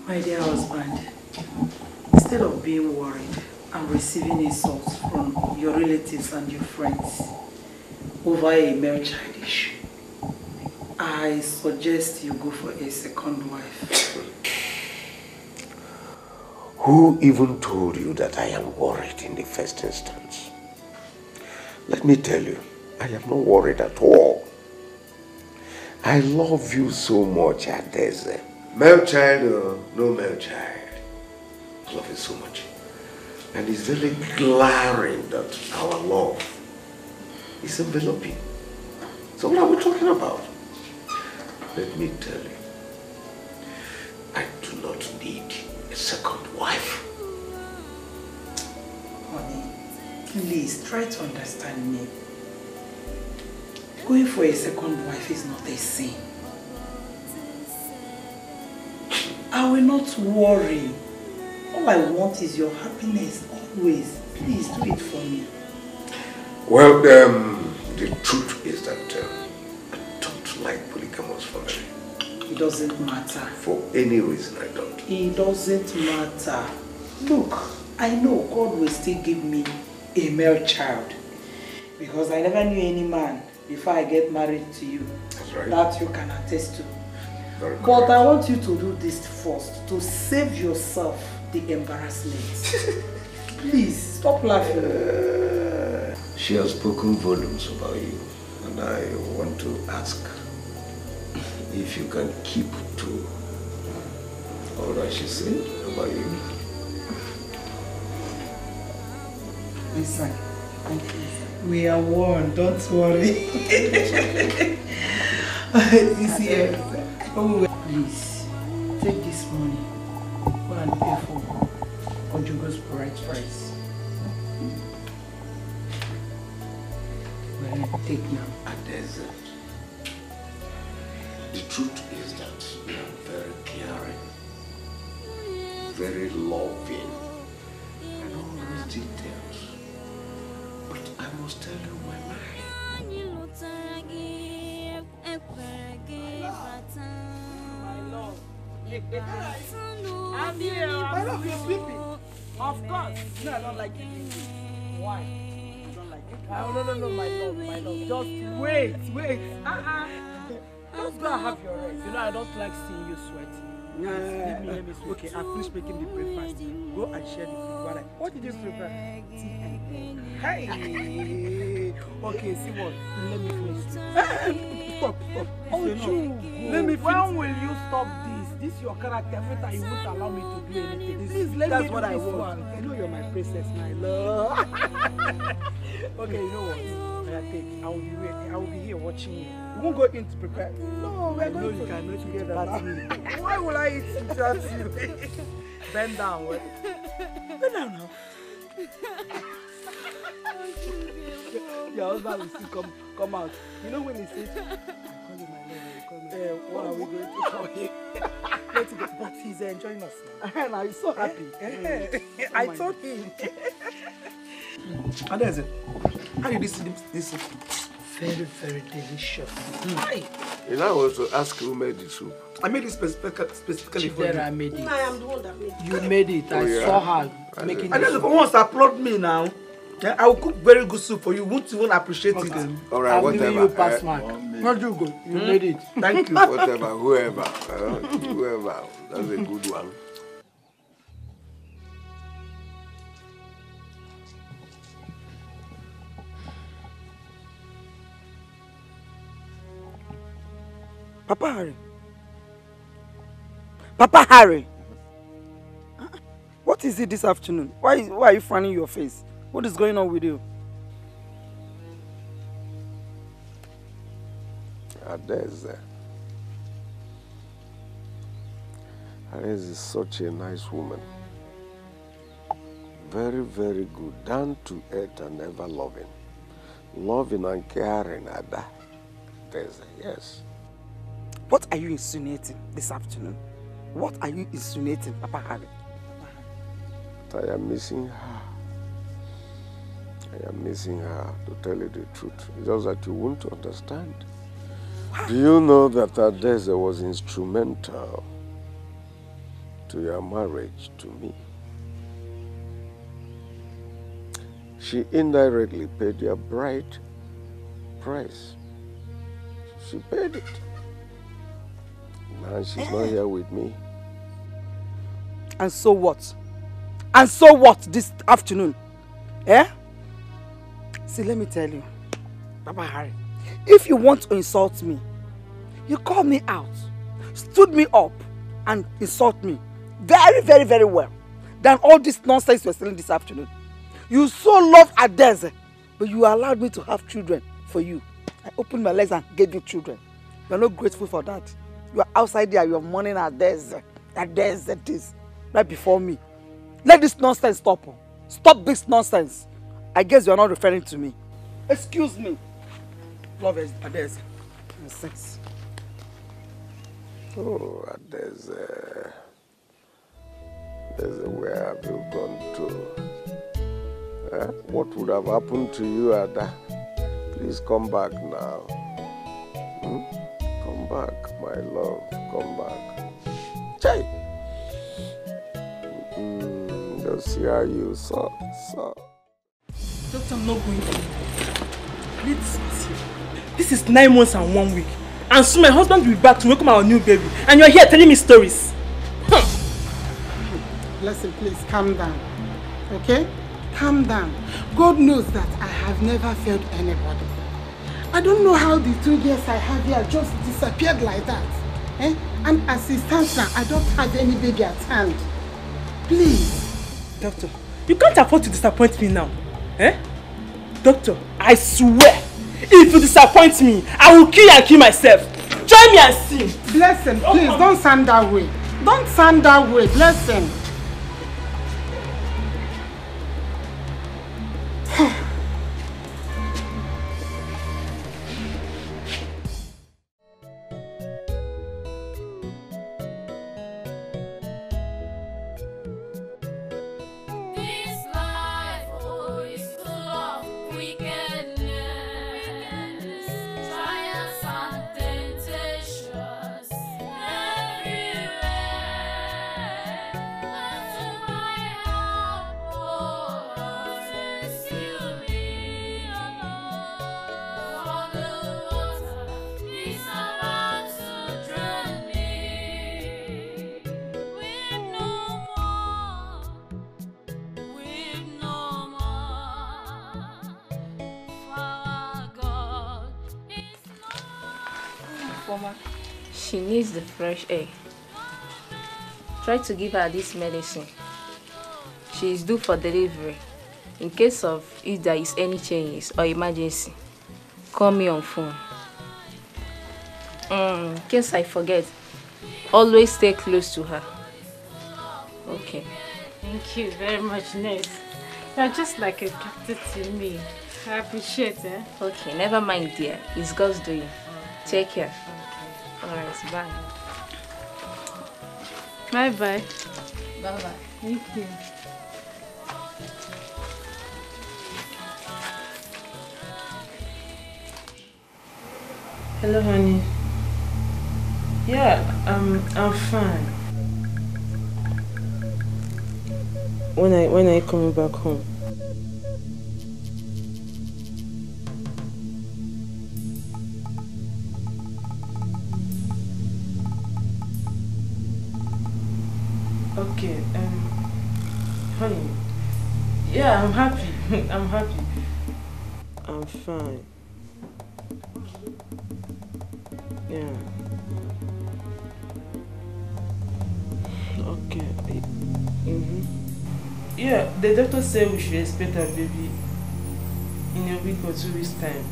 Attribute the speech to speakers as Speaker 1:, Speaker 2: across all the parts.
Speaker 1: My dear husband, instead of being worried and receiving insults from your relatives and your friends over a male child issue, I suggest you go for a second wife.
Speaker 2: Who even told you that I am worried in the first instance? Let me tell you, I am not worried at all. I love you so much, Adeze. Male child or no male child, I love you so much. And it's very glaring that our love is enveloping. So what are we talking about? Let me tell you, I do not need a second wife.
Speaker 1: Honey, please try to understand me. Going for a second wife is not a sin. I will not worry. All I want is your happiness always. Please do it for me.
Speaker 2: Well, the truth is that I don't like polygamous family.
Speaker 1: It doesn't matter.
Speaker 2: For any reason, I don't.
Speaker 1: It doesn't matter. Look, I know God will still give me a male child. Because I never knew any man before I get married to you.
Speaker 2: That's right.
Speaker 1: That you can attest to.
Speaker 2: Very
Speaker 1: But
Speaker 2: correct.
Speaker 1: I want you to do this first, to save yourself the embarrassment. Please, stop laughing.
Speaker 2: She has spoken volumes about you, and I want to ask if you can keep to all that she said about you.
Speaker 1: Listen, we are one, don't worry. This year, please, take this money, go and pay for Ojugo's bright price. Well, take now.
Speaker 2: Adeze, the truth is that you are very caring, very loving, and all those details. But I must tell you my mind.
Speaker 3: I'm here. I love you sleeping. Of course. No, I don't like it. Why? You don't like it? No, my love. Just wait. Just go and have your rest. You know, I don't like seeing you sweating. Let me sweat. Okay, I finished making the breakfast. Go and share the food. What did you prepare? Hey! Okay, see what? Let me finish. Stop. Oh, let me finish. When will you stop this? This is your character. Every time you won't allow me to do anything. Please, let me do what I want. You know you're my princess, my love. Okay, you know what? I will be ready. I will be here watching you. We won't go in to prepare. No, we're going to. You cannot together. Why will I eat without you? Bend down. Bend down now. Your husband will still come out. You know when he says, I call him my love, what are we going to call him? Let's go. But he's enjoying us now. Now he's so happy. I told him. And there's it. How did you see this soup? Very, very delicious.
Speaker 2: You know, I was to ask who made the soup.
Speaker 3: I made it specifically for you.
Speaker 1: I made it.
Speaker 4: No, I am the one that made it.
Speaker 1: You made it. I saw her making it.
Speaker 3: And then if one wants to applaud me now, yeah, I will cook very good soup for you. Won't even appreciate it.
Speaker 2: All right,
Speaker 1: I'm
Speaker 2: whatever.
Speaker 1: giving you pass mark. Not you go. You made it.
Speaker 3: Thank you.
Speaker 2: Whatever, whoever. Whoever. That's a good one.
Speaker 3: Papa Harry. Papa Harry. What is it this afternoon? Why are you frowning your face? What is going on with you?
Speaker 2: Adeze. Adeze is such a nice woman. Very, very good. Down to earth and ever loving. Loving and caring, Ada. Adeze, yes.
Speaker 3: What are you insinuating this afternoon? What are you insinuating, Papa Harry?
Speaker 2: I am missing her. I am missing her, to tell you the truth. It's just that you won't understand. Do you know that Adeze was instrumental to your marriage to me. She indirectly paid your bride price. She paid it. Now she's not here with me.
Speaker 3: And so what? And so what this afternoon? Eh? See, let me tell you, Papa Harry, if you want to insult me, you call me out, stood me up, and insult me very, very, very well than all this nonsense you're selling this afternoon. You so love Adeze, but you allowed me to have children for you. I opened my legs and gave you children. You're not grateful for that. You're outside there, you're mourning Adeze. Adeze this, right before me. Let this nonsense stop. Stop this nonsense. I guess you're not referring to me. Excuse me. Love is Adeze. Nonsense.
Speaker 2: Oh, Adeze. Where have you gone to? What would have happened to you, Ada? Please come back now. Come back, my love. Come back. Chai! Just see how you saw.
Speaker 4: Doctor, I'm not going to. Please, this is 9 months and 1 week. And soon my husband will be back to welcome our new baby. And you're here telling me stories.
Speaker 5: Listen, please, calm down. Okay? Calm down. God knows that I have never failed anybody. I don't know how the 2 years I have here just disappeared like that. Eh? And as it stands now, I don't have any baby at hand. Please.
Speaker 4: Doctor, you can't afford to disappoint me now. Eh? Doctor, I swear, if you disappoint me, I will kill you and kill myself. Join me and sing.
Speaker 5: Blessing, please, don't sound that way. Don't sound that way, blessing.
Speaker 6: She needs the fresh air. Try to give her this medicine. She is due for delivery. In case of if there is any changes or emergency, call me on phone. In case I forget, always stay close to her. Okay.
Speaker 7: Thank you very much, nurse. You're just like a captain to me. I appreciate it.
Speaker 6: Okay, never mind, dear. It's God's doing. Take care. Alright, bye.
Speaker 7: Bye-bye.
Speaker 6: Bye-bye.
Speaker 7: Thank you.
Speaker 4: Hello, honey. Yeah, I'm fine. When are you coming back home? Okay, honey. Yeah, I'm happy. I'm happy. I'm fine. Yeah. Okay. Yeah, the doctor said we should expect our baby in a week or 2 weeks' time.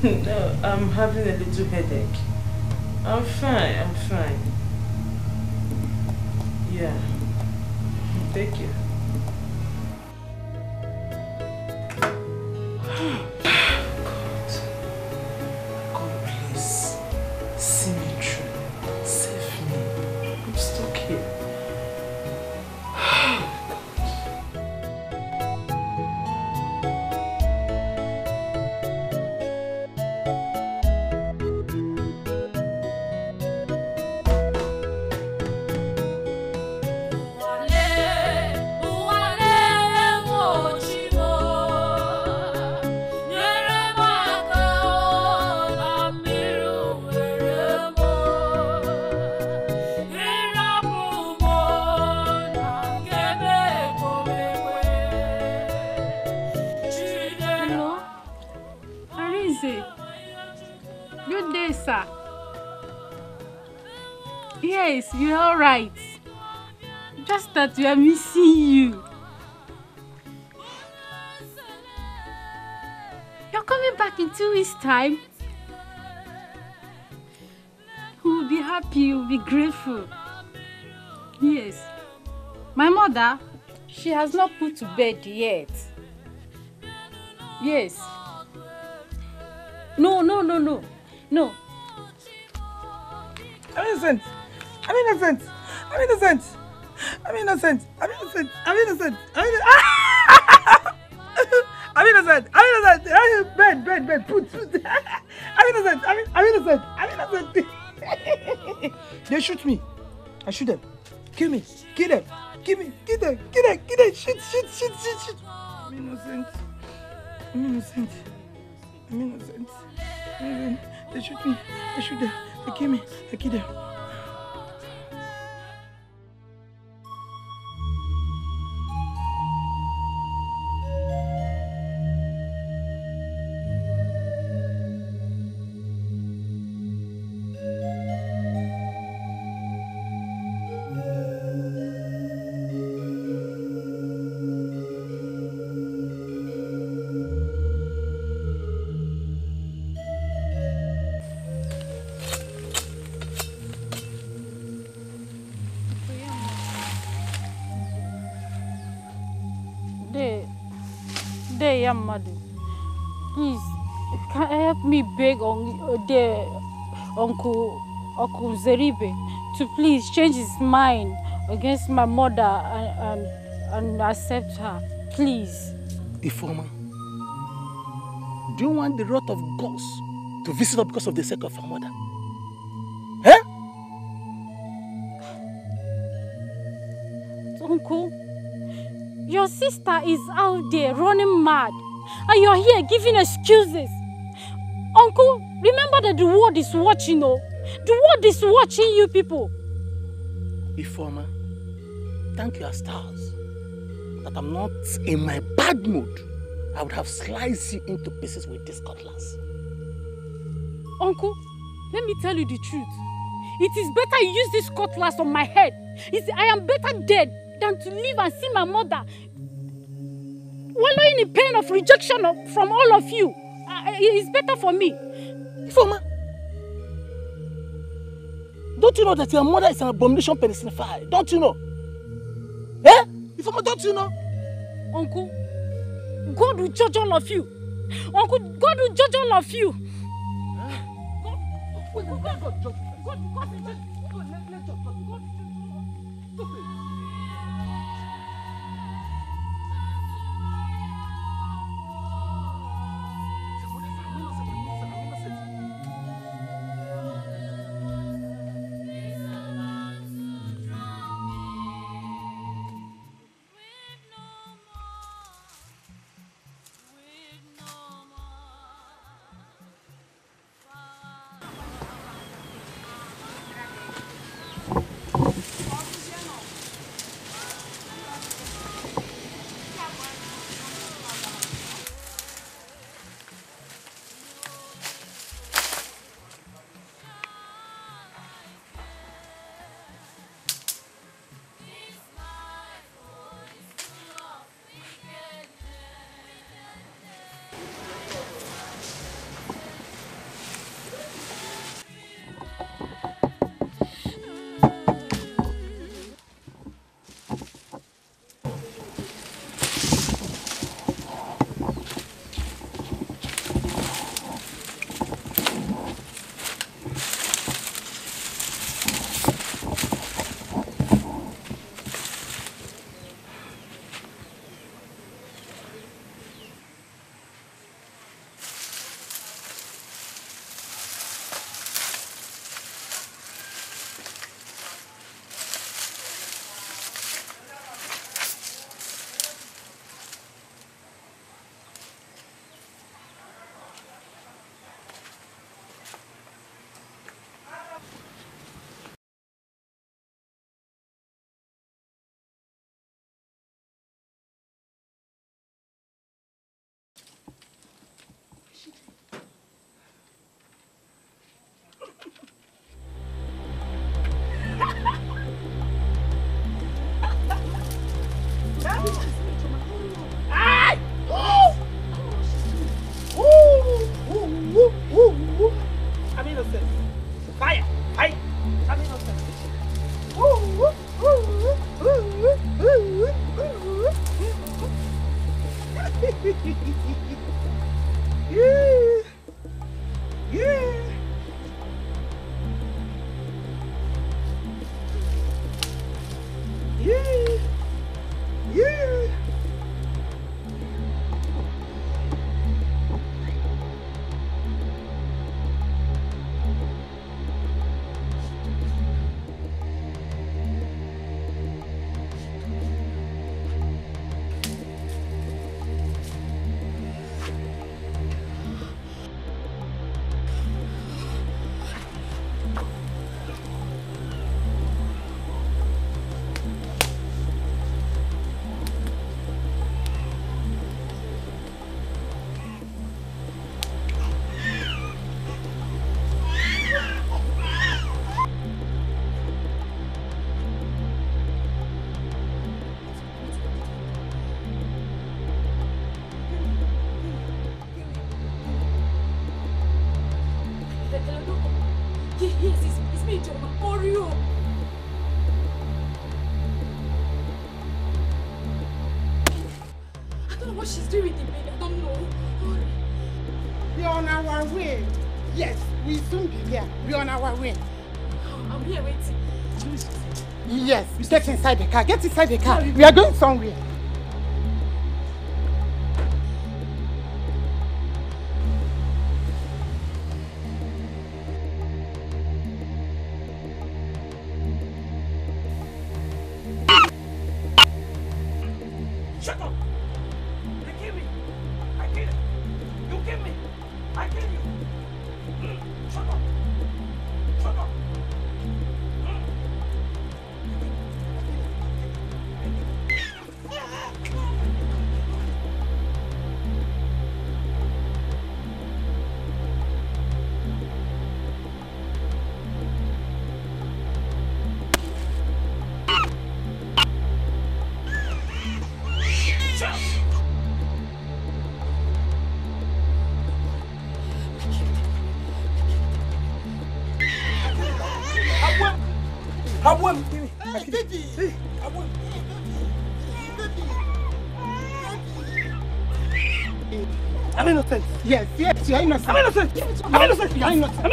Speaker 4: No, I'm having a little headache. I'm fine. Yeah. Thank you. God, please. See me through. Save me. I'm stuck here.
Speaker 7: say? Good day, sir. Yes, you're all right. Just that we are missing you. You're coming back in 2 weeks' time. We'll be happy, we'll be grateful. Yes. My mother, she has not put to bed yet. Yes. No.
Speaker 3: I'm innocent. I'm innocent. I'm innocent. I'm innocent. I'm innocent. I'm innocent. I'm innocent. I'm innocent. I'm innocent. Bed. Put. I'm innocent. I'm innocent. I'm innocent. They shoot me. I shoot them. Kill me. Kill them. Kill me. Kill them. Shoot. I'm innocent. I'm innocent. I'm innocent. They shoot me. I shoot them. They kill me. I kill them.
Speaker 7: Madam, please, can you help me beg on the Uncle Zeribe to please change his mind against my mother and accept her, please.
Speaker 3: Informer, do you want the wrath of gods to visit her because of the sake of her mother? Eh?
Speaker 7: Uncle, your sister is out there running mad, and you're here giving excuses. Uncle, remember that the world is watching, oh. The world is watching you people.
Speaker 3: Informer, thank your stars that I'm not in my bad mood. I would have sliced you into pieces with this cutlass.
Speaker 7: Uncle, let me tell you the truth. It is better you use this cutlass on my head. I am better dead than to live and see my mother wallowing in pain of rejection from all of you. It's better for me.
Speaker 3: Informer, don't you know that your mother is an abomination personified? Don't you know? Eh? Informer, don't you know?
Speaker 7: Uncle, God will judge all of you. Uncle, God will judge all of you. God will judge.
Speaker 5: Get inside the car. Get inside the car. We are going somewhere.
Speaker 3: Shut up! They killed me. I killed him. You killed me. I killed you. Shut up. Shut up.
Speaker 5: I'm innocent. Yes, yes, you're innocent. I'm innocent. I'm innocent. You're innocent.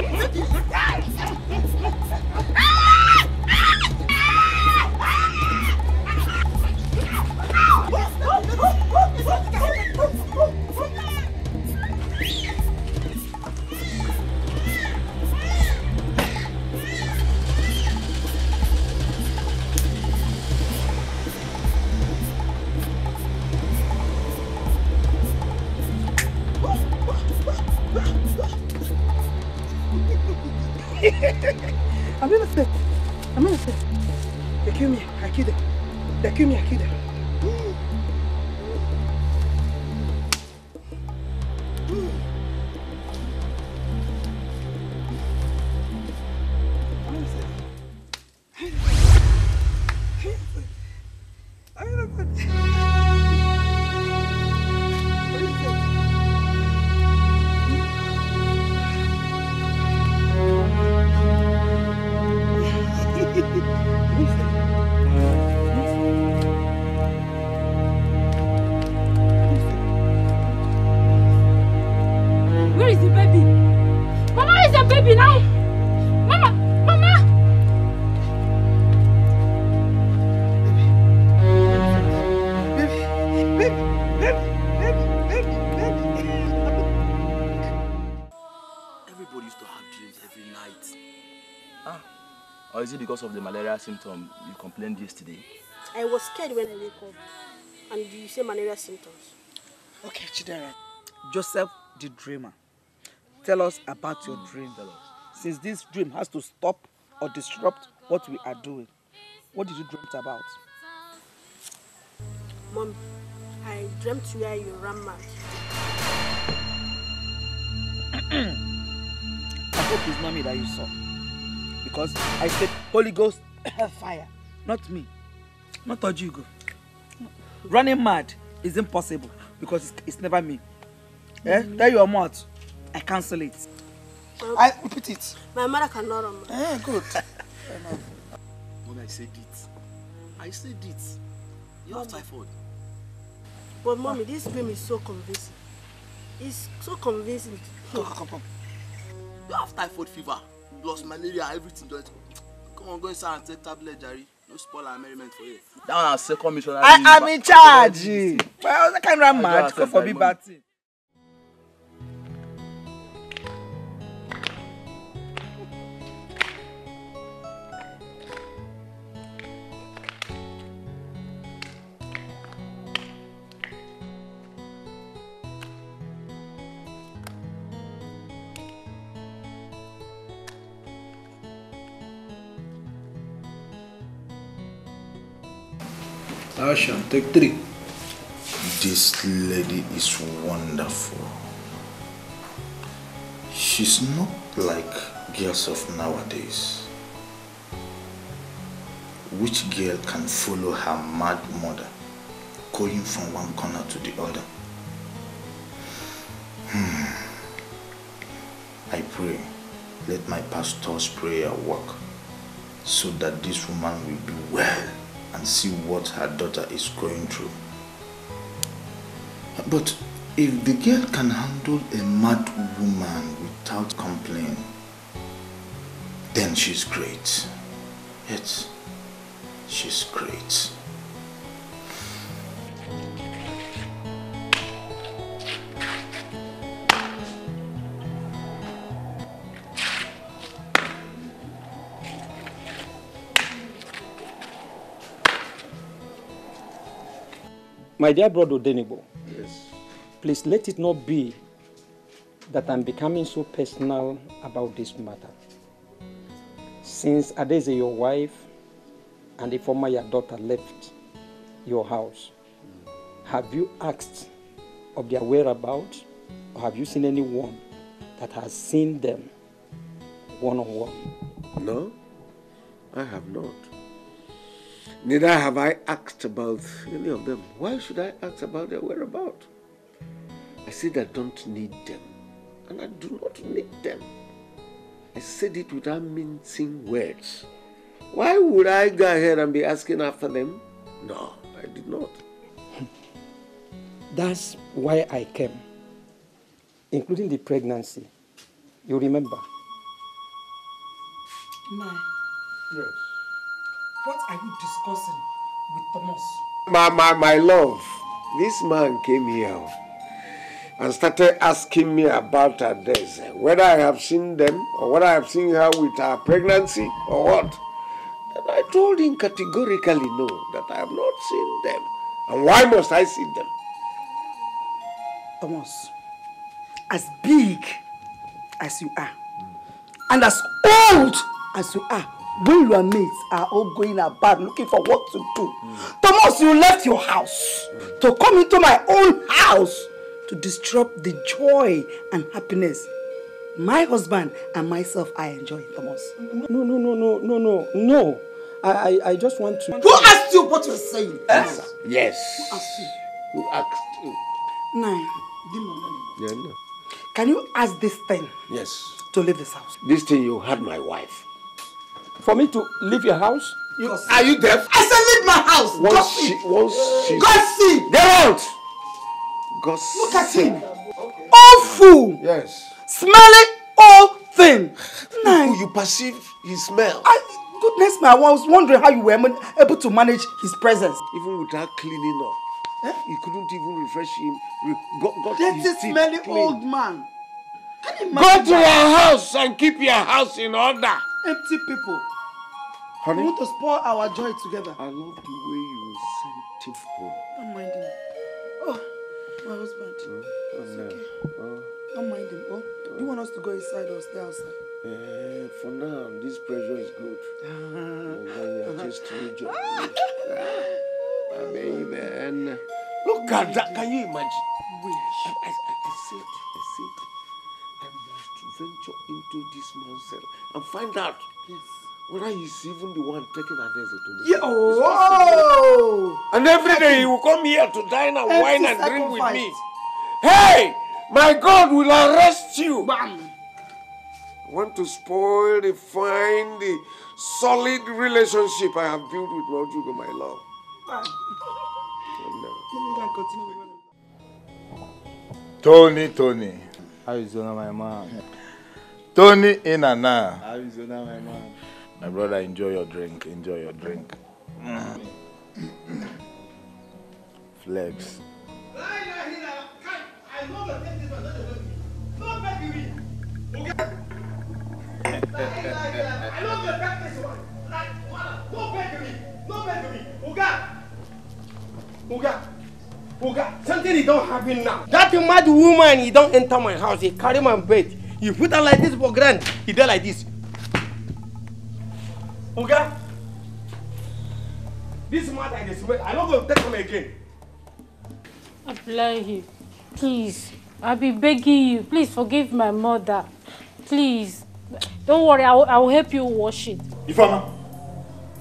Speaker 5: I'm innocent. I'm innocent. They killed me. I killed them. They killed me. I killed them.
Speaker 8: Or is it because of the malaria symptom you complained yesterday?
Speaker 9: I was scared when I wake up. And you say malaria symptoms.
Speaker 3: Okay, Chidera. Joseph the dreamer. Tell us about your dream.
Speaker 8: Tell us.
Speaker 3: Since this dream has to stop or disrupt what we are doing, what did you dream about?
Speaker 9: Mom, I dreamt where you ran mad.
Speaker 3: I hope it's not me that you saw. Because I said Holy Ghost fire, not me, not Ojugo. Running mad is impossible because it's never me. Tell your mouth, I cancel it. I repeat it.
Speaker 9: My mother cannot run mad.
Speaker 3: Good.
Speaker 8: When I said it, you have typhoid.
Speaker 9: But mommy, this film is so convincing. It's so convincing.
Speaker 8: Come. You have typhoid fever, lost malaria, everything. Just come on, go inside and take tablet, Jerry. No spoil our merriment for you. That one our second mission.
Speaker 3: I am in charge. Well, I can't run mad. Go for me, batting.
Speaker 10: Action, take 3.
Speaker 11: This lady is wonderful. She's not like girls of nowadays. Which girl can follow her mad mother, going from one corner to the other? I pray, let my pastor's prayer work, so that this woman will be well and see what her daughter is going through. But if the girl can handle a mad woman without complaint, then she's great. Yes, she's great.
Speaker 3: My dear brother Denibo,
Speaker 2: Yes.
Speaker 3: please let it not be that I'm becoming so personal about this matter. Since Adeze, your wife, and the former your daughter left your house, have you asked of their whereabouts, or have you seen anyone that has seen them one-on-one?
Speaker 2: No, I have not. Neither have I asked about any of them. Why should I ask about their whereabouts? I said I don't need them, and I do not need them. I said it without mincing words. Why would I go ahead and be asking after them? No, I did not.
Speaker 3: That's why I came, including the pregnancy. You remember?
Speaker 5: My,
Speaker 3: Yes.
Speaker 5: what are you discussing with Thomas?
Speaker 2: My love, this man came here and started asking me about Adeze, whether I have seen them or whether I have seen her with her pregnancy or what. And I told him categorically no, that I have not seen them. And why must I see them?
Speaker 5: Thomas, as big as you are, and as old as you are, when your mates are all going about looking for what to do, Thomas, you left your house to come into my own house to disrupt the joy and happiness my husband and myself are enjoying, Thomas.
Speaker 3: No. I just want to...
Speaker 5: Who asked you what you're saying?
Speaker 2: Yes.
Speaker 5: Who asked you?
Speaker 2: Who asked you?
Speaker 5: Nine.
Speaker 2: Yeah, no.
Speaker 5: Can you ask this thing
Speaker 2: Yes.
Speaker 5: to leave this house?
Speaker 2: This thing, you had my wife.
Speaker 3: For me to leave your house?
Speaker 2: Are you deaf?
Speaker 5: I said leave my house!
Speaker 2: Once she...
Speaker 5: Gossip!
Speaker 2: Get out! Gossip.
Speaker 5: Look at him! Awful!
Speaker 2: Yes.
Speaker 5: Smelly old thing!
Speaker 2: Nine. You perceive his smell.
Speaker 5: Goodness me, I was wondering how you were able to manage his presence.
Speaker 2: Even without cleaning up. He couldn't even refresh him.
Speaker 5: Dirty, smelly old man. Can you
Speaker 2: Go
Speaker 5: imagine
Speaker 2: to your house and keep your house in order.
Speaker 5: empty people?
Speaker 2: Honey,
Speaker 5: You want to spoil our joy together.
Speaker 2: I love the way you sent him home.
Speaker 5: Don't mind him. Oh, my husband. It's okay. Don't mind him. Oh, you want us to go inside or stay outside?
Speaker 2: For now, this pressure is good. And then you're just enjoying baby. Look at that. Can you imagine? I said, I must venture into this man's cell and find out whether he's even the one taking Adeze to the cell.
Speaker 5: Oh!
Speaker 2: And every day he will come here to dine and wine and drink with
Speaker 5: sacrifice.
Speaker 2: me. Hey! My God will arrest you.
Speaker 5: Bam!
Speaker 2: I want to spoil the fine, the solid relationship I have built with Mojugo, my love.
Speaker 5: Bam! Let me go and continue with
Speaker 11: Tony.
Speaker 10: Arizona, my man.
Speaker 11: Tony Inana.
Speaker 10: Arizona, my man.
Speaker 11: My brother, enjoy your drink. Flex.
Speaker 3: Oga, something is don't happen now. That mad woman, he don't enter my house. He carry my bed. You put her like this for grand. He did like this. Oga, this man I just I don't go take him again.
Speaker 7: Abdullahi, please. I'll be begging you. Please forgive my mother. Please. Don't worry, I will help you wash it.
Speaker 11: Ifama,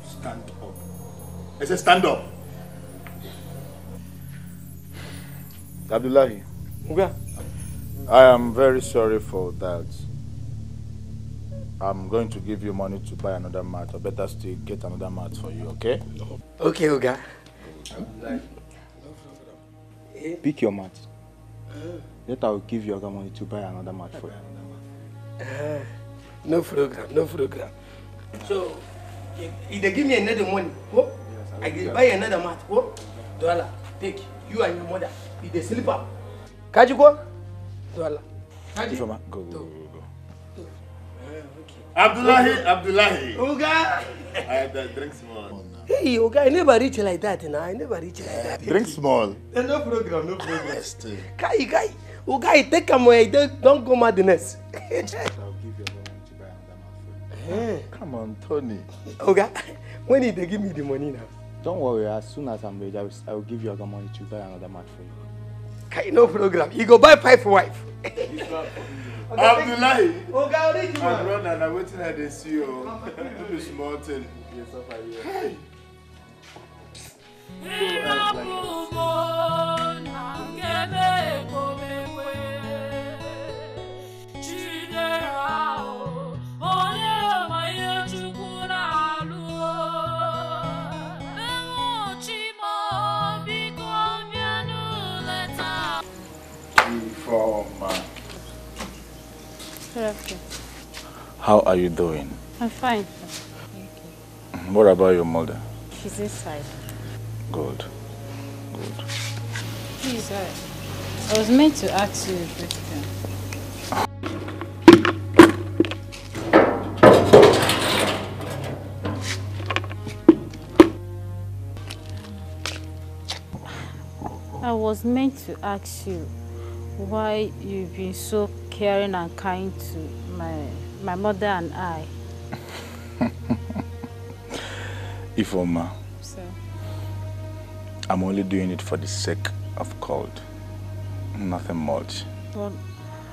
Speaker 11: stand up. I said stand up. Abdullahi,
Speaker 3: Oga,
Speaker 11: I am very sorry for that. I'm going to give you money to buy another mat, or better still, get another mat for you, okay?
Speaker 3: Okay, Oga.
Speaker 10: Pick your mat. Later I will give you other money to buy another mat for you.
Speaker 3: No program. So, if they give me another money, oh, I will buy another mat. Oh, $1. Take you and your mother. If they sleep up. Kaji go? $1.
Speaker 11: Ifama, go. Abdullahi.
Speaker 3: Oga.
Speaker 11: Drink small.
Speaker 3: Hey, Oga, I never reach like that, now. I never reach like that.
Speaker 11: Drink small.
Speaker 3: No program. Guy. Oga, I take him away. Don't go madness.
Speaker 10: I'll give you other money to buy another mat for you.
Speaker 11: Come on, Tony.
Speaker 3: Oga, when did they give me the money now?
Speaker 10: Don't worry, as soon as I'm ready, I will give you other money to buy another mat for you.
Speaker 3: No program. You go buy pipe wife.
Speaker 11: Abdullahi.
Speaker 3: Oga, reach
Speaker 11: My
Speaker 3: man.
Speaker 11: brother, I'm waiting at the see you. Do small thing. Hey. How are you doing?
Speaker 7: I'm fine.
Speaker 11: What about your mother?
Speaker 7: She's inside.
Speaker 11: Good.
Speaker 7: Please, I was meant to ask you a question. I was meant to ask you why you've been so caring and kind to my mother and I.
Speaker 11: Ifoma,
Speaker 7: Sir.
Speaker 11: I'm only doing it for the sake of God. Nothing much.
Speaker 7: But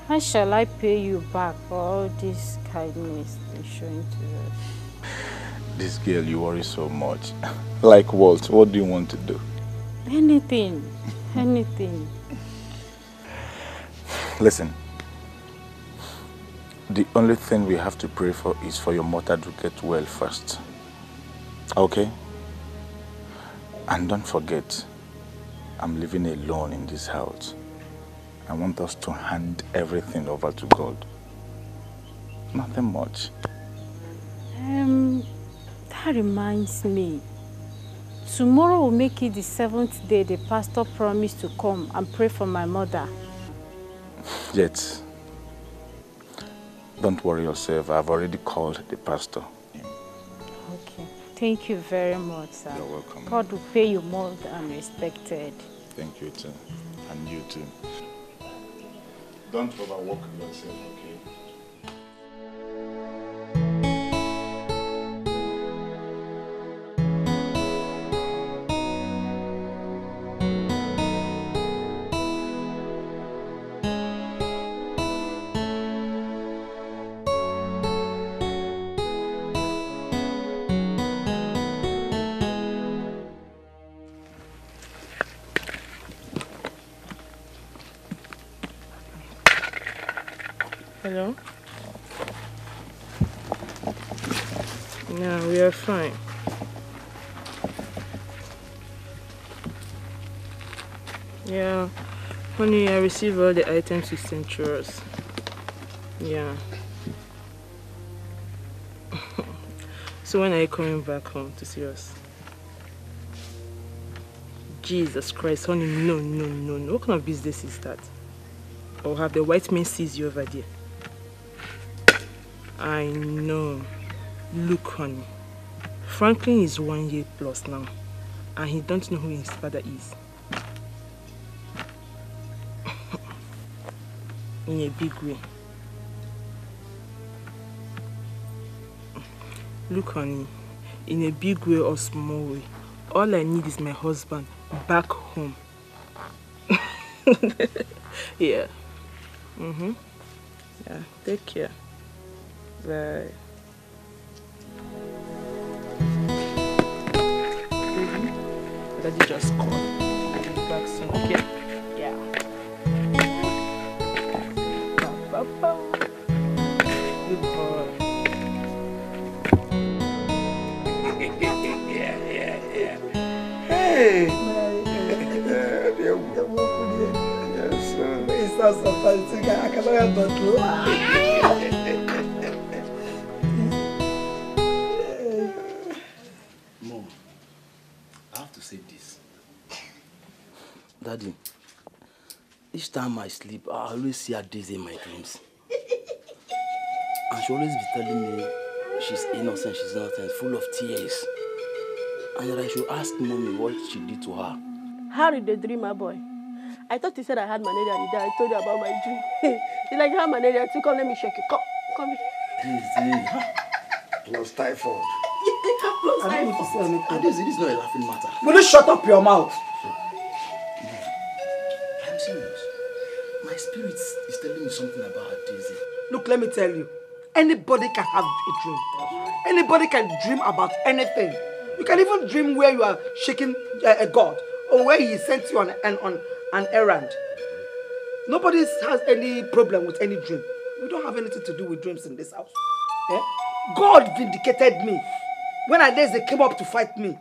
Speaker 7: how shall I pay you back for all this kindness you're showing to us?
Speaker 11: This girl, you worry so much. Like what? What do you want to do?
Speaker 7: Anything.
Speaker 11: Listen. The only thing we have to pray for is for your mother to get well first. Okay? And don't forget, I'm living alone in this house. I want us to hand everything over to God. Nothing much.
Speaker 7: That reminds me. Tomorrow will make it the 7th day the pastor promised to come and pray for my mother.
Speaker 11: Yet, don't worry yourself. I've already called the pastor.
Speaker 7: Okay. Thank you very much, sir.
Speaker 11: You're welcome.
Speaker 7: God will pay you more than expected.
Speaker 11: Thank you too. And you too. Don't overwork yourself, okay?
Speaker 4: Hello? Yeah, we are fine. Yeah, Honey, I received all the items you sent to us. Yeah. So when are you coming back home to see us? Jesus Christ, honey, no. What kind of business is that? Or have the white men seized you over there? I know. Look, honey. Franklin is 1 year plus now. And he don't know who his father is. In a big way. Look, honey. In a big way or small way. All I need is my husband back home. Yeah. Yeah, take care. Bye. Daddy just called. I'll be back soon, okay? Yeah. Papa. Good boy.
Speaker 2: Yeah. Hey! Yes, sir.
Speaker 3: It's not so fancy. I cannot help but laugh.
Speaker 8: Mom, I have to say this. Daddy, each time I sleep, I always see her days in my dreams. And she always be telling me she's innocent, full of tears. And that I should ask Mommy what she did to her.
Speaker 9: How did they dream, my boy? I thought you said I had malaria the day I told you about my dream. It's like you have malaria too. Come, let me shake you. Come here.
Speaker 2: Plus typhoid.
Speaker 9: Plus typhoid.
Speaker 8: This is not a laughing matter.
Speaker 3: Will you shut up your mouth?
Speaker 8: I'm serious. My spirit is telling me something about Daisy.
Speaker 3: Look, let me tell you. Anybody can have a dream. Anybody can dream about anything. You can even dream where you are shaking a god or where he sent you on an errand. Nobody has any problem with any dream. We don't have anything to do with dreams in this house. Eh? God vindicated me. When they came up to fight me,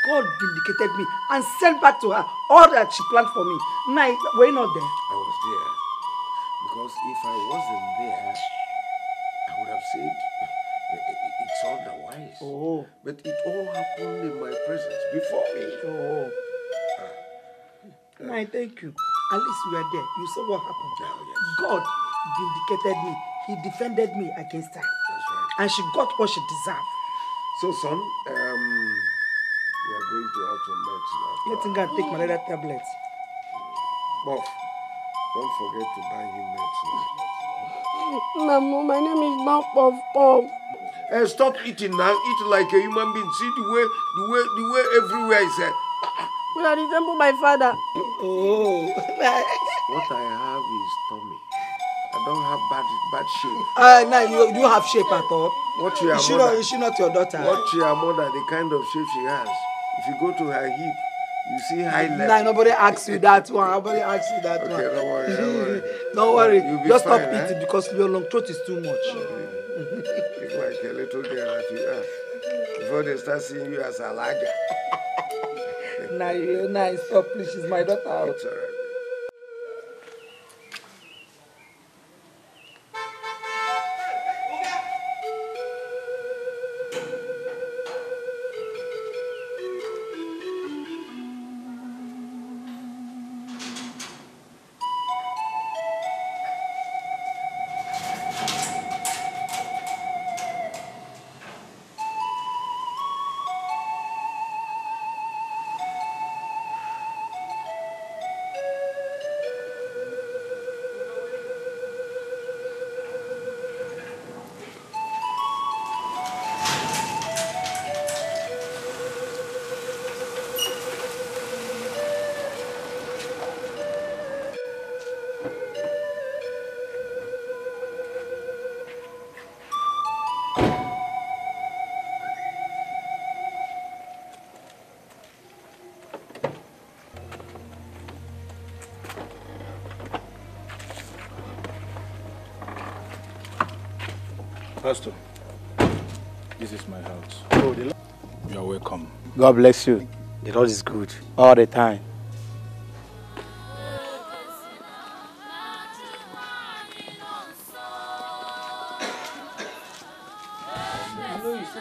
Speaker 3: God vindicated me and sent back to her all that she planned for me. Now, were you not there?
Speaker 2: I was there. Because if I wasn't there, I would have said it's otherwise.
Speaker 3: Oh.
Speaker 2: But it all happened in my presence before me.
Speaker 3: Oh. I thank you. At least you were there. You saw what happened.
Speaker 2: Oh, yes.
Speaker 3: God vindicated me. He defended me against her.
Speaker 2: That's right.
Speaker 3: And she got what she deserved.
Speaker 2: So, son, we are going to have some medicine after.
Speaker 3: You think I take malaria tablets?
Speaker 2: Boff, don't forget to buy him medicine.
Speaker 9: Mama, my name is not Puff Puff.
Speaker 2: Stop eating now. Eat like a human being. See the way everywhere is said.
Speaker 9: Will I resemble my father?
Speaker 3: Oh,
Speaker 2: what I have is tummy. I don't have bad shape.
Speaker 3: Now you have shape at all.
Speaker 2: Watch your
Speaker 3: is
Speaker 2: mother.
Speaker 3: Is she not your daughter?
Speaker 2: Watch your mother, the kind of shape she has. If you go to her hip, you see high level.
Speaker 3: Nah, nobody asks you that one. Nobody asks you that one.
Speaker 2: Okay, don't worry.
Speaker 3: Don't worry. Just
Speaker 2: fine,
Speaker 3: stop eating because your long throat is too much.
Speaker 2: It's like a little girl that you are. Before they start seeing you as a lager.
Speaker 3: Nah, stop, please. She's my daughter.
Speaker 2: It's all right.
Speaker 10: Pastor, this is my house.
Speaker 3: Oh,
Speaker 10: You are welcome.
Speaker 3: God bless you. The Lord is good all the time.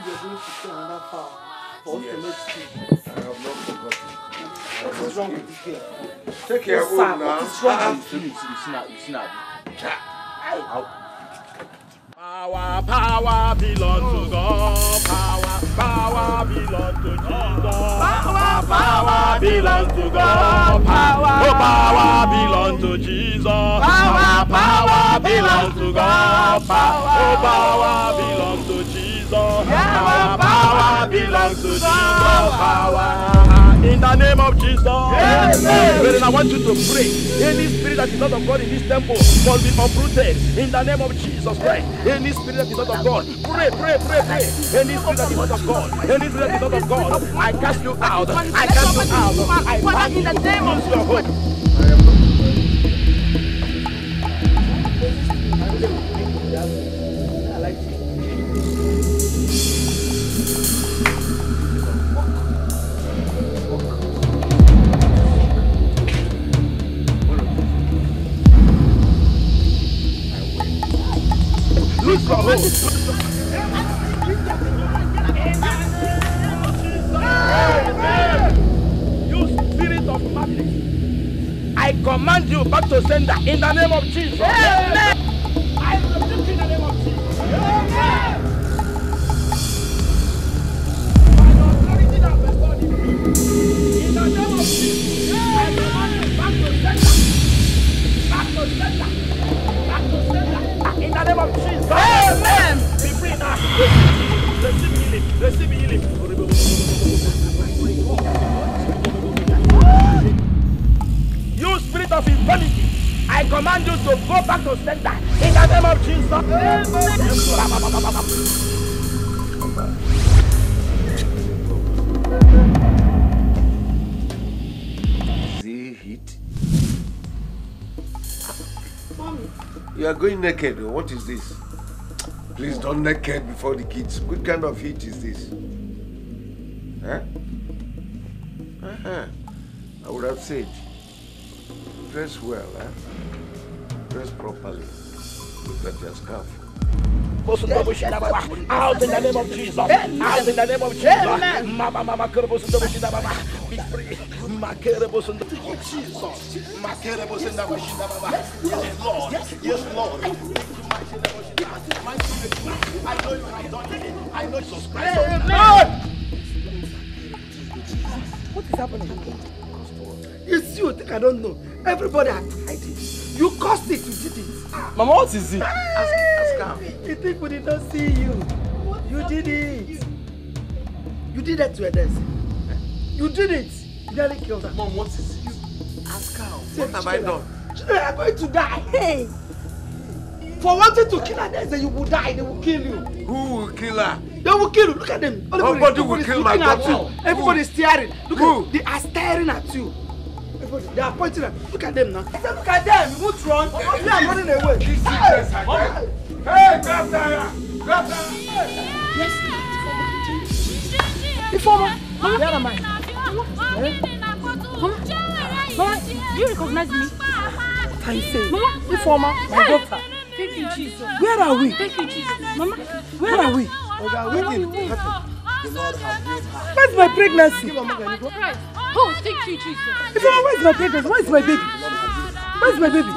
Speaker 3: said you were going to sell another fowl for us to make stew.
Speaker 2: I have not forgotten.
Speaker 3: What is wrong with this girl?
Speaker 2: Take care of her now.
Speaker 3: What is wrong with
Speaker 8: You see now.
Speaker 12: Power, power belongs to God. Power belongs to Jesus. Power belongs to God. Power belongs to Jesus. Power belongs to God. Power belongs to Jesus. Power belongs to Jesus. Power. In the name of Jesus. Amen. I want you to pray. Any spirit that is not of God in this temple must be uprooted. In the name of Jesus Christ. Any spirit that is not of God. Pray. Any spirit that is not of God. Any spirit that is not of God. I cast you out. I cast you out. I cast you out. Lose your hope.
Speaker 3: I like it.
Speaker 12: Lose your hope. You spirit of madness, I command you back to sender in the name of Jesus. Amen. I rebuke in the name of Jesus. Amen. By the authority that bestowed in me, in the name of Jesus, I command you back to sender. Back to sender. Back to sender. In the name of Jesus. Amen. Be free now. Receive healing. Receive healing. You spirit of infirmity, I command you to go back to center in the name of Jesus.
Speaker 2: See heat? Mommy. You are going naked. What is this? Please don't naked before the kids. What kind of heat is this? Huh? I would have said, dress well, huh? Dress properly. Look at your scarf.
Speaker 12: Out in the name of Jesus. Out in the name of Jesus. Be free. Yes, Lord. Yes, Lord. I know you have done it. I know Jesus Christ.
Speaker 3: What is happening? It's you. I think I don't know. Everybody had tried it. You caused it. You did it.
Speaker 8: Mama, what is it?
Speaker 3: Ask her. You think we did not see you? You did it. You did that to her dancing. You did it. You nearly killed her.
Speaker 8: Mom, what is it?
Speaker 3: Ask her.
Speaker 2: What have I done?
Speaker 3: Children are going to die. Hey. For wanting to kill her, then you will die. They will kill you.
Speaker 2: Who will kill her?
Speaker 3: They will kill you. Look at them.
Speaker 2: Nobody will kill my daughter.
Speaker 3: Everybody is staring. Look at them. They are staring at you. Everybody, they are pointing at. Look at them now. I said, look at them. You won't run. They are running away.
Speaker 2: Hey, grab that! Grab that!
Speaker 3: Yes. Informer. Where am I?
Speaker 7: Mama, do you recognize me?
Speaker 3: What are you saying?
Speaker 7: Mama,
Speaker 3: Informer, my daughter.
Speaker 7: Thank you, Jesus.
Speaker 3: Where are we?
Speaker 7: Thank you, Jesus. Mama,
Speaker 3: where are we?
Speaker 8: We are waiting. The Lord has made her.
Speaker 3: Where's my pregnancy?
Speaker 7: Oh, thank you, Jesus.
Speaker 3: Informer, where's my pregnancy? Where's my baby? Where's my baby?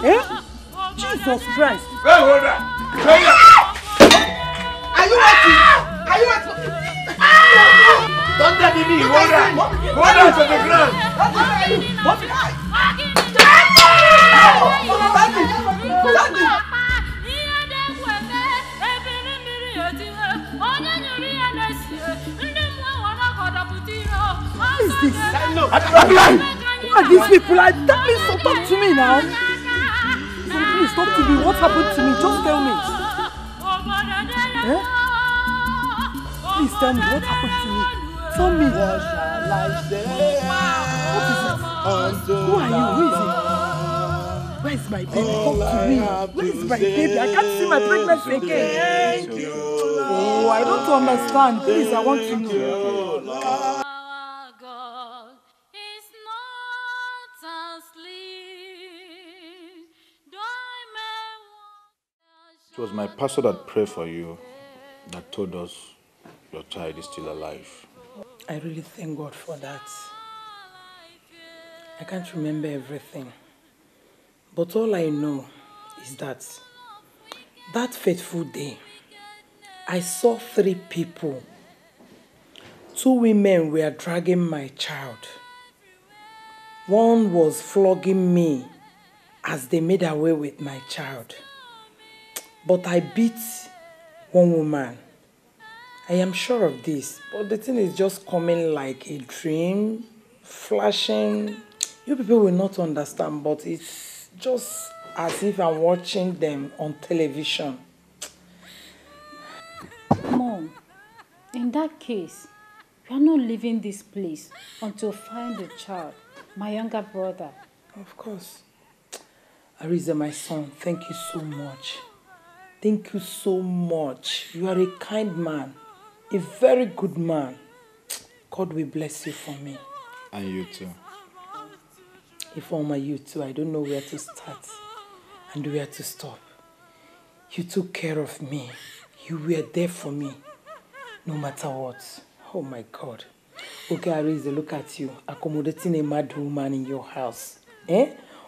Speaker 3: Eh? Jesus Christ.
Speaker 2: Hey, hold on.
Speaker 3: Are you waiting? Are you waiting?
Speaker 2: Don't let me be. Hold on. Hold on to the ground.
Speaker 3: What? What is this? Who are these people? Tell me, so talk to me now. So please talk to me. What happened to me? Just tell me. Eh? Please tell me what happened to me. Tell me. What is it? Who are you? Who is it? Where is my baby? Talk to me. Where is my baby? I can't see my pregnancy again. Oh, I don't understand. Please, I want to know.
Speaker 10: It was my pastor that prayed for you, that told us
Speaker 11: your child is still alive.
Speaker 1: I really thank God for that. I can't remember everything. But all I know is that fateful day, I saw 3 people. 2 women were dragging my child. One was flogging me as they made away with my child. But I beat one woman. I am sure of this, but the thing is just coming like a dream, flashing. You people will not understand, but it's just as if I'm watching them on television.
Speaker 7: Mom, in that case, we are not leaving this place until find the child, my younger brother.
Speaker 1: Of course. Ariza, my son, thank you so much. Thank you so much. You are a kind man, a very good man. God will bless you for me.
Speaker 11: And you too.
Speaker 1: If I'm you too, I don't know where to start and where to stop. You took care of me. You were there for me, no matter what. Oh my God. Okay, Ariza, look at you, accommodating a mad woman in your house.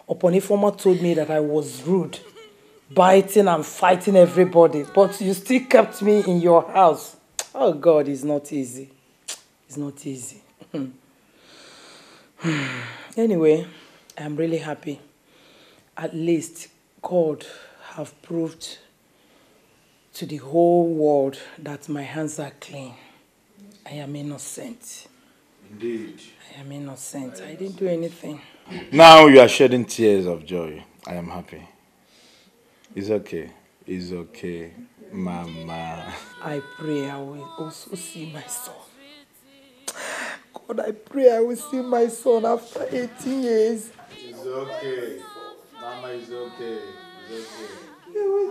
Speaker 1: Upon Informer told me that I was rude, biting and fighting everybody, but you still kept me in your house. Oh God, it's not easy. It's not easy. Anyway, I'm really happy. At least God have proved to the whole world that my hands are clean. I am innocent.
Speaker 11: Indeed.
Speaker 1: I am innocent. I didn't do anything.
Speaker 11: Now you are shedding tears of joy. I am happy. It's okay. It's okay, Mama.
Speaker 1: I pray I will also see my son. God, I pray I will see my son after 18 years.
Speaker 11: It's okay. Mama, it's okay. It's okay.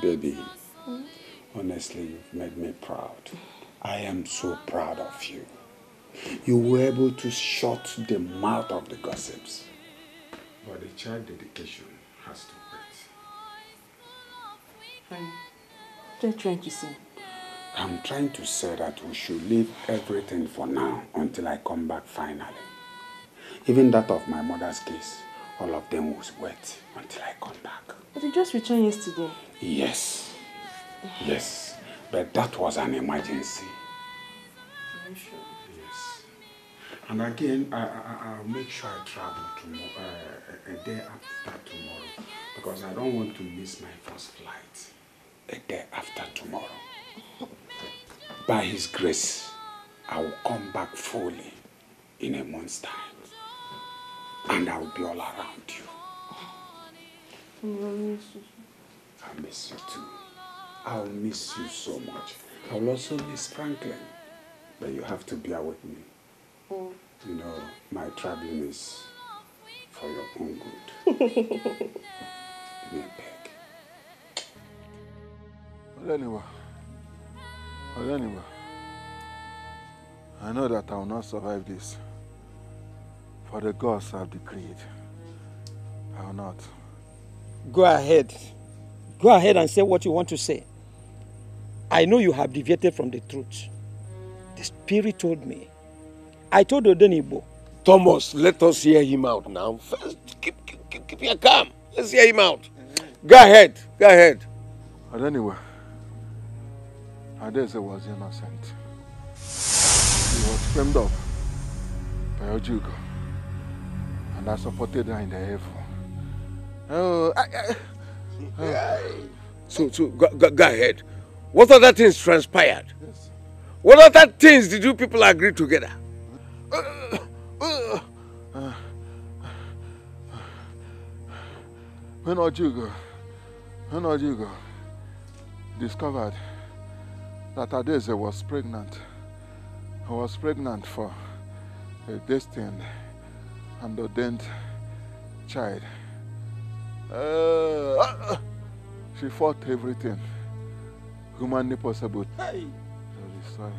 Speaker 13: Baby, honestly, you've made me proud. I am so proud of you. You were able to shut the mouth of the gossips. But the child dedication has to wait.
Speaker 14: What are you trying to say?
Speaker 13: I'm trying to say that we should leave everything for now until I come back finally. Even that of my mother's case, all of them was wait until I come back.
Speaker 14: But you just returned yesterday.
Speaker 13: Yes. Yes. But that was an emergency.
Speaker 14: Are you sure?
Speaker 13: Yes. And again, I'll make sure I travel tomorrow, a day after tomorrow, because I don't want to miss my first flight a day after tomorrow. By His grace, I will come back fully in a month's time, and I will be all around you. I miss you too. I'll miss you so much. I will also miss Franklin, but you have to bear with me. You know, my traveling is for your own good. Give me a peg.
Speaker 15: But anyway, I know that I will not survive this. For the gods have decreed, I will not.
Speaker 3: Go ahead. Go ahead and say what you want to say. I know you have deviated from the truth. The spirit told me. I told Odenibo.
Speaker 2: Thomas, let us hear him out now. First, keep your calm. Let's hear him out. Go ahead. Go ahead.
Speaker 15: But anyway, Adeze was innocent. He was framed up by Ojugo, and I supported her in the effort.
Speaker 2: So go ahead. What other things transpired? Yes. What other things did you people agree together?
Speaker 15: When Ojugo discovered that Adeze was pregnant, I was pregnant for a destined and ordained child. She fought everything humanly possible to destroy her.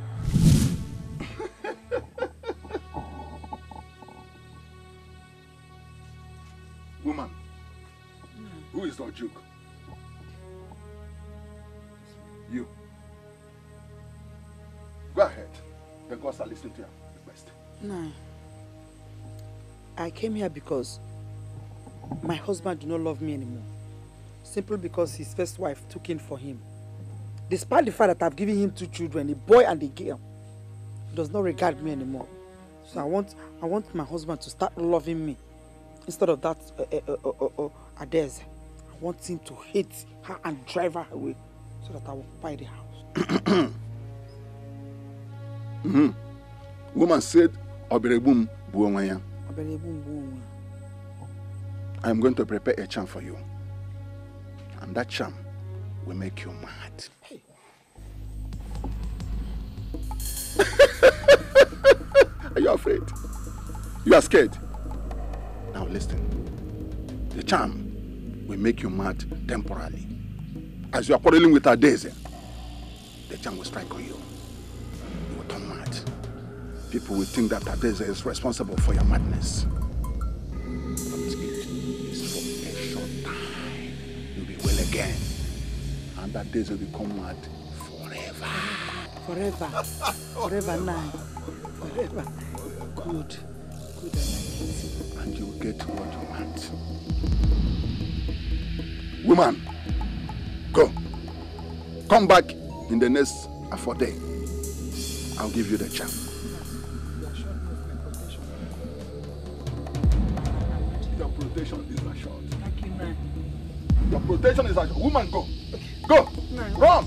Speaker 13: Woman, who is Ojugo? You.
Speaker 15: Go ahead. The gods are listening to your request.
Speaker 3: No. I came here because my husband do not love me anymore. Simply because his first wife took in for him. Despite the fact that I've given him 2 children, a boy and a girl, he does not regard me anymore. So I want my husband to start loving me. Instead of that Adeze. I want him to hate her and drive her away so that I will buy the house.
Speaker 15: Woman said, Oberebum Buomaya. I am going to prepare a charm for you. And that charm will make you mad.
Speaker 3: Hey.
Speaker 15: Are you afraid? You are scared? Now listen. The charm will make you mad temporarily. As you are quarreling with Adeze, the charm will strike on you. You will turn mad. People will think that Adeze is responsible for your madness. But it is for a short time. You'll be well again. And Adeze will become mad forever.
Speaker 3: Forever. Forever now. Forever. Good. Good, I like it.
Speaker 15: And you will get what you want. Woman, go. Come back in the next 4 days. I'll give you the charm. Your protection is assured.
Speaker 3: Thank you, man.
Speaker 15: Your protection is assured. Woman, go. Go. Run.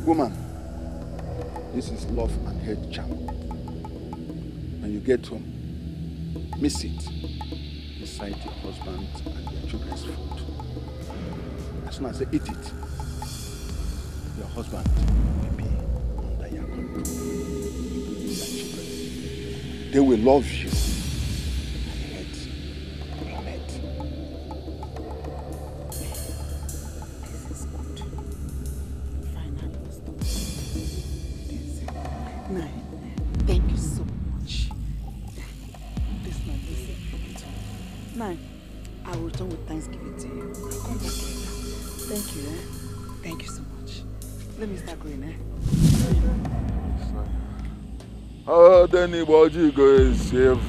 Speaker 15: Woman, this is love and hate charm. When you get home, miss it beside your husband and your children's food. As soon as they eat it, your husband will be under your control, including your children. They will love you and hate your mate.
Speaker 3: This is good. Final wisdom. No, thank you so much. This is my blessing. Now, I will return with Thanksgiving to you. I'll come back later. Thank you, eh? Thank you so much. Let me start going, eh?
Speaker 15: Oh, then anybody go is safe.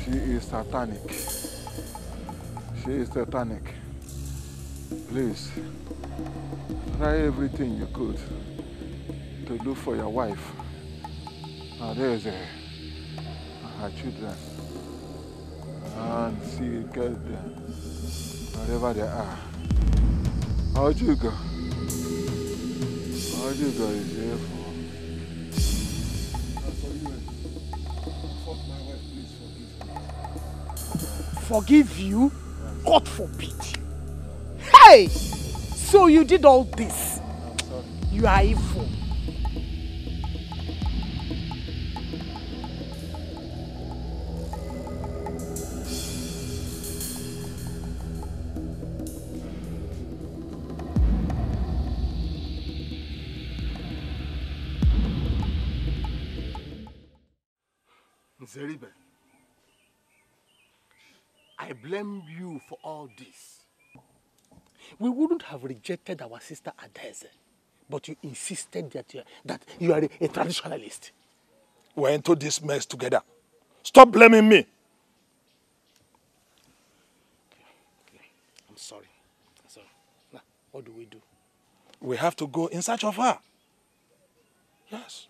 Speaker 15: She is satanic. She is satanic. Please, try everything you could to do for your wife. Now there's her children. And see, get them wherever they are. How'd you go? How'd you go is here for?
Speaker 3: Forgive you? God forbid. Hey! So you did all this? You are evil.
Speaker 2: Zeribe, I blame you for all this. We wouldn't have rejected our sister Adeze, but you insisted that you are a traditionalist.
Speaker 12: We're into this mess together. Stop blaming me.
Speaker 2: I'm sorry. Now, what do we do?
Speaker 12: We have to go in search of her. Yes.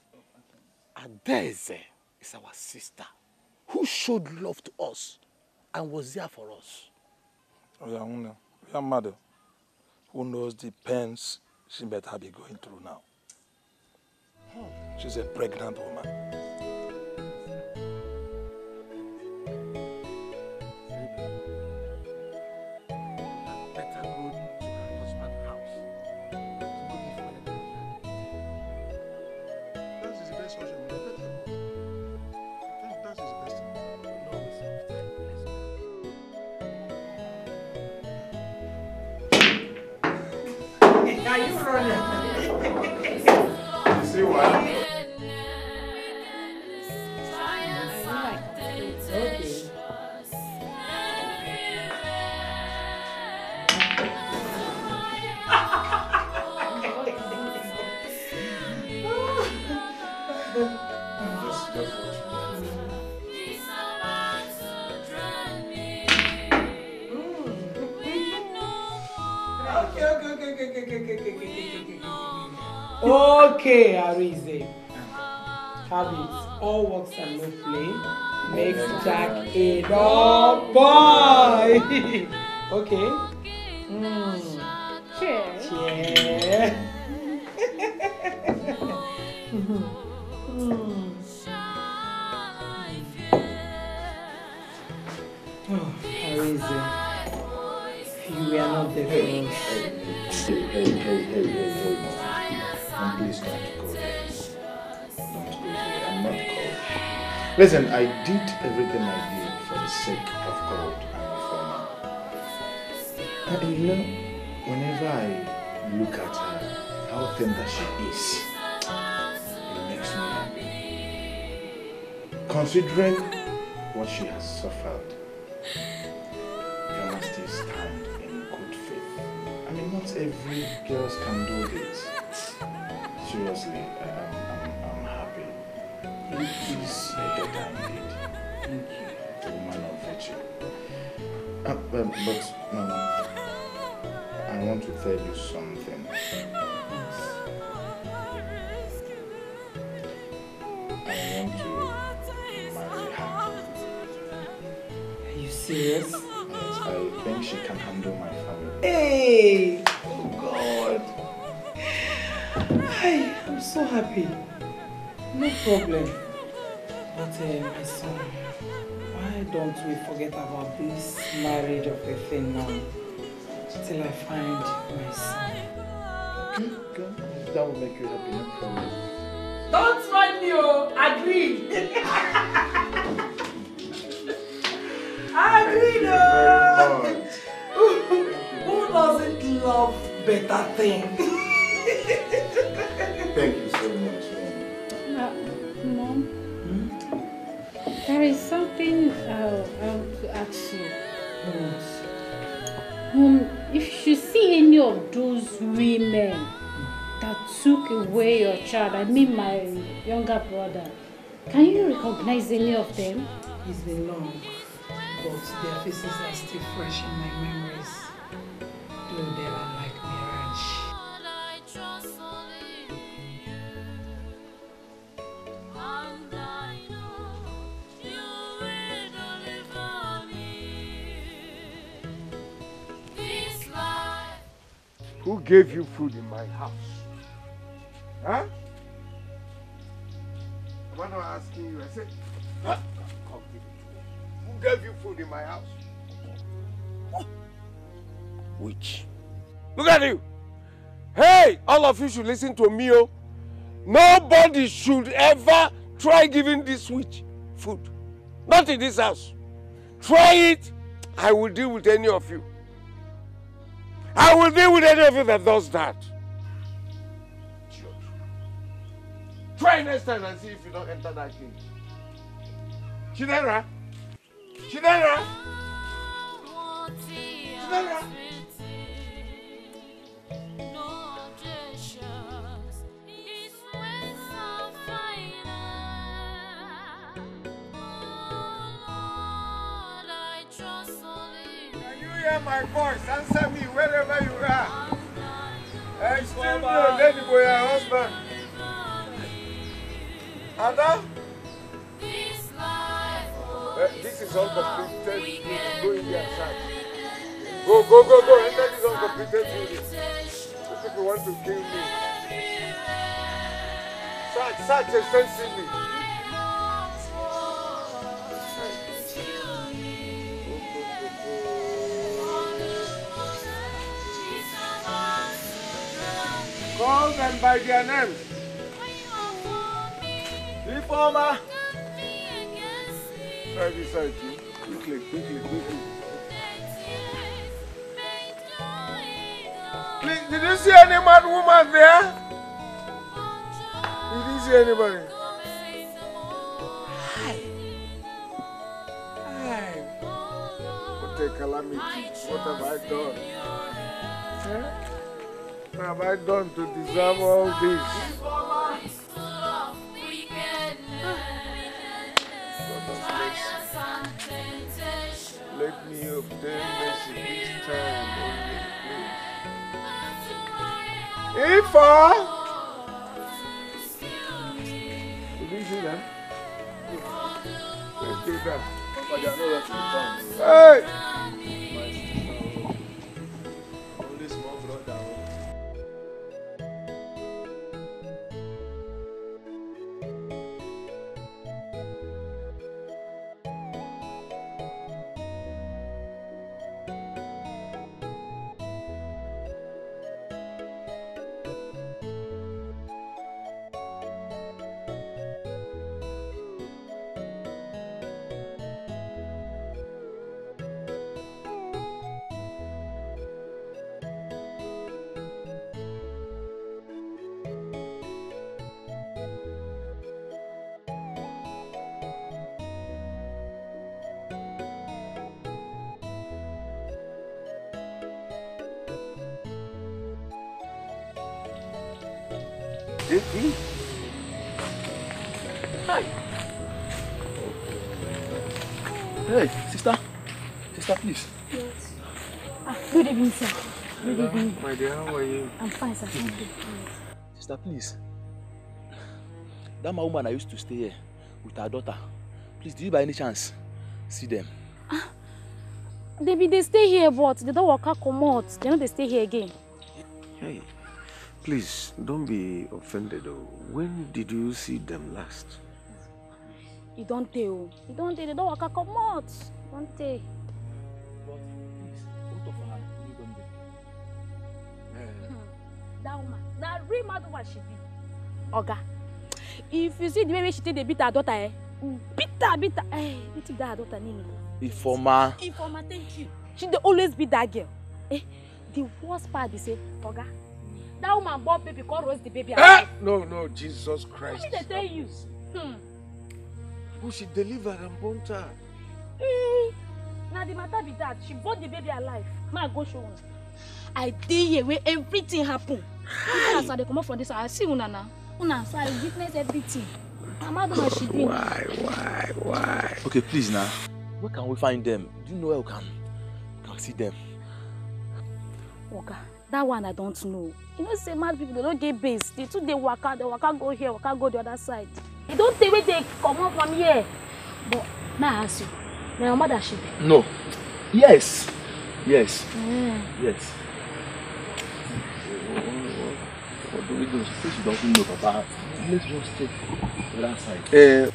Speaker 2: Adeze is our sister who showed love to us and was there for us.
Speaker 12: Your mother, who knows the pains she better be going through now. She's a pregnant woman.
Speaker 2: Better go to her husband's house.
Speaker 13: That is the best option. I think that is the best.
Speaker 1: Are you running?
Speaker 13: See what?
Speaker 5: Okay, Arize. Have it. All works and no play makes Jack a dog boy. Okay.
Speaker 7: Cheers.
Speaker 5: Cheers. Oh, Arize. You were not there for us.
Speaker 11: Hey, please don't go there. Don't go there. I'm not cold. Listen, I did everything I did for the sake of God and the you know, whenever I look at her, how thin that she is, it makes me happy. Considering what she has suffered, you must still stand in good faith. I mean, not every girl can do this. Seriously, I'm happy. You is a daughter indeed. Thank you. A woman of virtue. But Mama, I want to tell you something. I want to marry her.
Speaker 5: Are you serious?
Speaker 11: Yes, I think she can handle my family.
Speaker 5: Hey! Oh God! Hi, I'm so happy. No problem. But my son, why don't we forget about this marriage of a thing now? Till I find my son.
Speaker 11: Okay. That will make you happy, no problem.
Speaker 5: Don't find me, oh! Agreed! Agreed, oh! Who doesn't love better things?
Speaker 11: Thank you so much,
Speaker 7: Mom. There is something I want to ask you. If you see any of those women that took away your child, I mean my younger brother, can you recognize any of them?
Speaker 5: It's been long, but their faces are still fresh in my memories. Though they are like mirage.
Speaker 2: Who gave you food in my house? Huh? When I'm asking you, I said, huh? Come give it to me. Who gave you food in my house? Which? Look at you! Hey, all of you should listen to me, oh. Nobody should ever try giving this witch food. Not in this house. Try it, I will deal with any of you. I will deal with any of you that does that. Try next time and see if you don't enter that cage. Chidera? Chidera? Chidera? My voice, answer me wherever you are. I still know Lady Boy, her husband. Ada? This is uncompleted. Go in there and search. Go. Enter this uncompleted building. These people want to kill me. Search extensively. Call them by their names. Reformer. Try this side, Jim. Quickly. Please, did you see any mad woman there? Did you see anybody? Hi. What a calamity. What have I done? Huh? What have I done to deserve all this? Let me obtain mercy this time only, please. Ifa! Easy now. Let's do that.
Speaker 8: But they are nowhere to be found.
Speaker 2: Hey!
Speaker 8: Only small brother.
Speaker 2: Dikeh?
Speaker 8: Hi. Hey, sister. Sister, please.
Speaker 7: Yes. Good evening, sir. Good evening.
Speaker 2: My dear, how are you?
Speaker 7: I'm fine, sir. Thank you.
Speaker 8: Sister, please. That my woman I used to stay here with her daughter. Please, do you by any chance see them?
Speaker 7: They stay here, but they don't walk out, come out. They know they stay here again.
Speaker 2: Hey, please, don't be offended. When did you see them last?
Speaker 7: You don't tell. You don't tell. They don't walk out, come out. Don't tell.
Speaker 8: But please, both of her, you don't do.
Speaker 7: That woman, that real mad woman she be. Oga, if you see the way she take the beat her daughter, beat her, beat that daughter name.
Speaker 8: Informer.
Speaker 7: Informer, thank you. She dey always beat that girl. The worst part is say, Oga, that woman born baby, call roast the baby alive.
Speaker 2: No, Jesus Christ.
Speaker 7: What did they tell you?
Speaker 2: Who she delivered and burnt her?
Speaker 7: Now the matter be that she bought the baby alive. Now I go show una. I dey here where everything happen. Even as I dey come out from this, I see una now. Una, so I witness everything. I'm not doing what she doing.
Speaker 2: Why?
Speaker 8: Okay, please now. Where can we find them? Do you know where we can see them?
Speaker 7: Oga, that one I don't know. You know, say mad people, they don't get base. They too they walk out go here, walk out go the other side. They don't take where they come out from here. But now I ask you, now your mother she be?
Speaker 8: No. Yes. Yes. What do we do? She says she doesn't know, Papa. Let's just take the other side.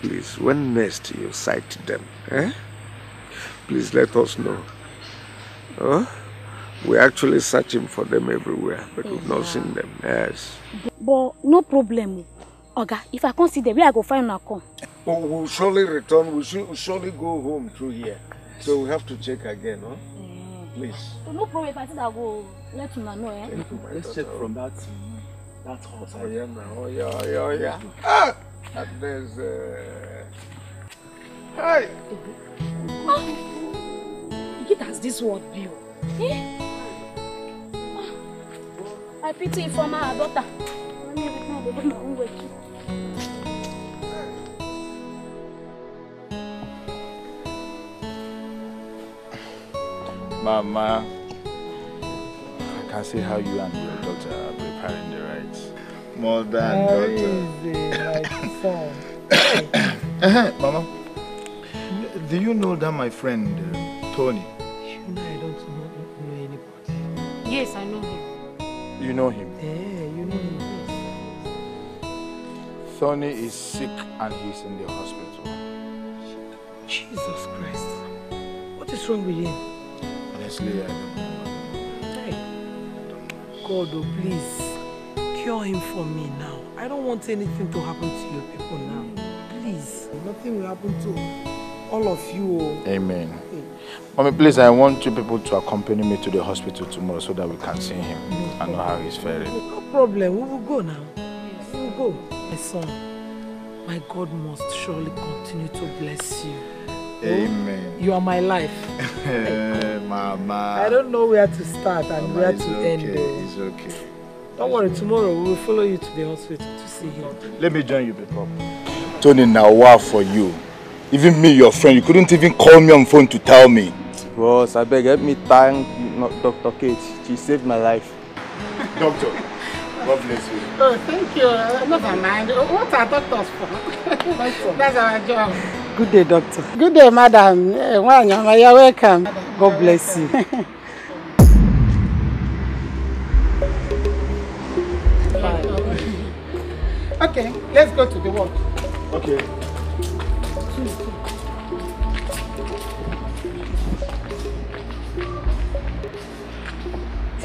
Speaker 2: Please, when next you sight them, please let us know. We're actually searching for them everywhere, but we've not seen them. Yes.
Speaker 7: But no problem. Oga, if I can't see them, where I go find una come?
Speaker 2: Oh, we'll surely return. We'll surely go home through here. So we have to check again, Please.
Speaker 7: So no problem if I said I'll go let una know,
Speaker 8: Let's check from that house.
Speaker 2: Oh yeah. And there's Hey!
Speaker 7: It has this word view. I pity you for my daughter.
Speaker 10: Mama, I can see how you and your daughter are preparing the rites.
Speaker 11: Mother and daughter. Mama, do you know that my friend Tony?
Speaker 5: You know I don't know anybody.
Speaker 7: Yes, I know him.
Speaker 10: You know him?
Speaker 5: Yeah, you know him. Yes.
Speaker 10: Tony is sick and he's in the hospital.
Speaker 5: Jesus Christ. What is wrong with him?
Speaker 11: Honestly, I don't know.
Speaker 5: Hey. God, oh please, cure him for me now. I don't want anything to happen to your people now. Please, nothing will happen to all of you.
Speaker 10: Amen. Mommy, please, I want you people to accompany me to the hospital tomorrow so that we can see him and know how he's faring.
Speaker 5: No problem, we will go now. We will go. My son, my God must surely continue to bless you.
Speaker 11: Amen.
Speaker 5: You are my life.
Speaker 11: Mama.
Speaker 5: I don't know where to start and
Speaker 11: Mama,
Speaker 5: where to end.
Speaker 11: It's okay.
Speaker 5: Don't worry, tomorrow we will follow you to the hospital to see him.
Speaker 10: Let me join you people. Tony, now wow for you. Even me, your friend, you couldn't even call me on phone to tell me.
Speaker 16: Boss, I beg, help me thank Dr. Kate. She saved my life.
Speaker 11: Doctor,
Speaker 15: God bless you.
Speaker 5: Oh, thank you. Never mind. What are doctors for? That's our job.
Speaker 3: Good day, doctor.
Speaker 5: Good day, madam. You're welcome.
Speaker 3: God bless you.
Speaker 5: Okay, let's go to the ward.
Speaker 15: Okay.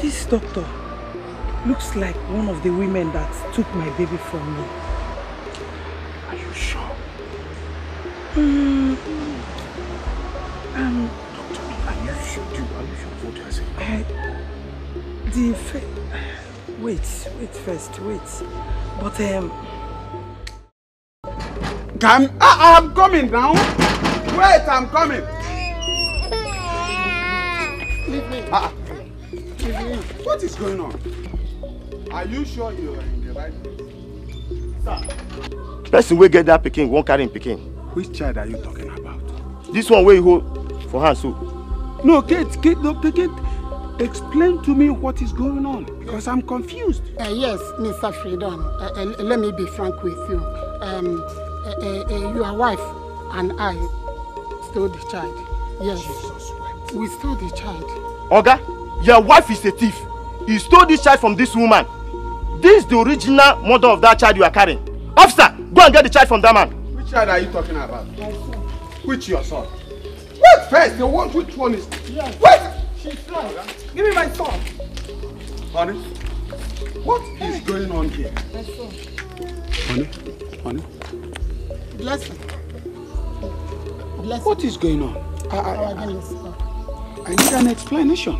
Speaker 3: This doctor looks like one of the women that took my baby from me.
Speaker 15: Are you sure?
Speaker 3: Doctor,
Speaker 15: are you sure what I said?
Speaker 3: Wait first. But
Speaker 13: I'm coming now. Wait, I'm coming.
Speaker 5: Leave me.
Speaker 13: What is going on? Are you sure you are in the right place?
Speaker 8: Sir. Person will get that Peking, won't carry him Peking.
Speaker 13: Which child are you talking about?
Speaker 8: This one where you hold for hands so.
Speaker 13: No, Kate, Dr. Kate, explain to me what is going on because I'm confused.
Speaker 5: Yes, Mr. Freedom. Let me be frank with you. Your wife and I stole the child. Yes. Jesus, we stole the child.
Speaker 8: Oga, your wife is a thief. You stole this child from this woman. This is the original mother of that child you are carrying. Officer, go and get the child from that man.
Speaker 13: Which child are you talking about? My son. Which your son? Wait first, which one is?
Speaker 5: Yes.
Speaker 13: Wait!
Speaker 5: She's right. Give me my son.
Speaker 13: Honey, what is going on here?
Speaker 5: My son.
Speaker 13: Honey.
Speaker 5: Bless him.
Speaker 13: What is going on? I need an explanation.